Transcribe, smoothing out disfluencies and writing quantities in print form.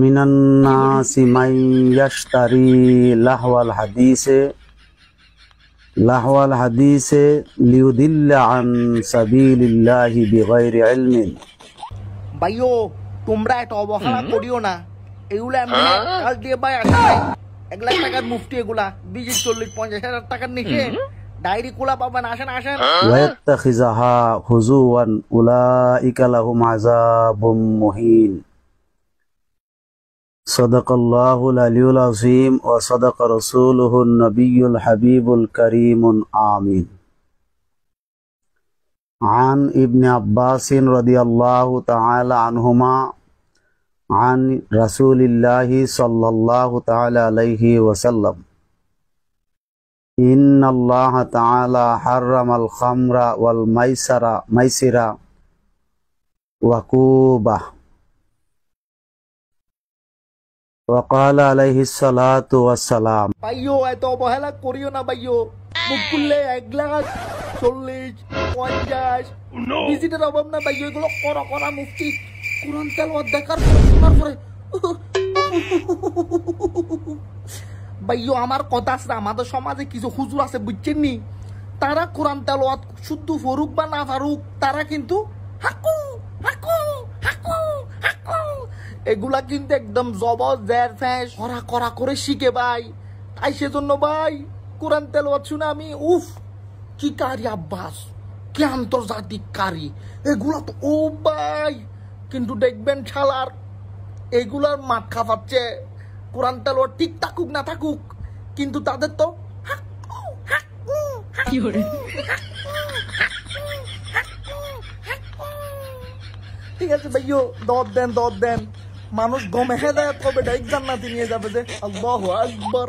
মিনান নাসি মান ইয়াশতারি লাহওয়াল হাদিসে লিউদিল্লা আন সাবিলিল্লাহি বিগাইরি ইলমিন। ভাইও তোমরা এটা অবহেলা করিও না, এগুলা এমনি কাল দিয়ে ভাই আসে 1 লাখ টাকার মুফতি, এগুলা 20-40-50 টাকার নিচে ডায়েরি খোলা পাবেন। আসেন আসেন। ওয়াত্তাখিযাহা হুজুওয়ান উলাইকা লাহুম আযাবুম মুহিন। সাদাকাল্লাহুল আলিয়্যুল আযীম ওয়া সাদাকা রাসূলুহুন নাবিয়্যুল হাবিবুল কারীমুন আমিন। عن ابن عباس رضي الله تعالى عنهما عن رسول الله صلى الله تعالى عليه وسلم إن الله تعالى حرم الخمر والميسر وكوبه وقال عليه الصلاة والسلام। ভাইও এত অবহেলা করিও না ভাইও, মুখ খুললে 1 লাখ 40-50 ভিজিটের অভাব না ভাইও। এগুলো করা মুফতি কোরআন তেলাওয়াত দেখার পরে শোনার পরে ভাইও আমার কথা আছে, আমাদের সমাজে কিছু হুজুর আছে বুঝছেন নি, তারা কোরআন তেলাওয়াত শুদ্ধ ফরুক বা না ফারুক, তারা কিন্তু হাকু হাকু হাকু হাকু এগুলা কিন্তু একদম জবর জের ফ্যাস করা করে শিখে ভাই। তাই সেজন্য ভাই কোরআন তেলাওয়াত শুনে আমি উফ কি কারি আব্বাস, কি আন্তর্জাতিক কারি এগুলা তো ও ভাই। কিন্তু দেখবেন শালার এগুলার মাঠ খাওয়াচ্ছে, কোরআন তেলাওয়াত ঠিক থাকুক না থাকুক, কিন্তু তাদের তো ঠিক আছে ভাইও, দর দেন মানুষ গমে হেদায়েত করবে, ডাইরেক্ট জান্নাতে নিয়ে যাবে যে। আল্লাহু আকবার।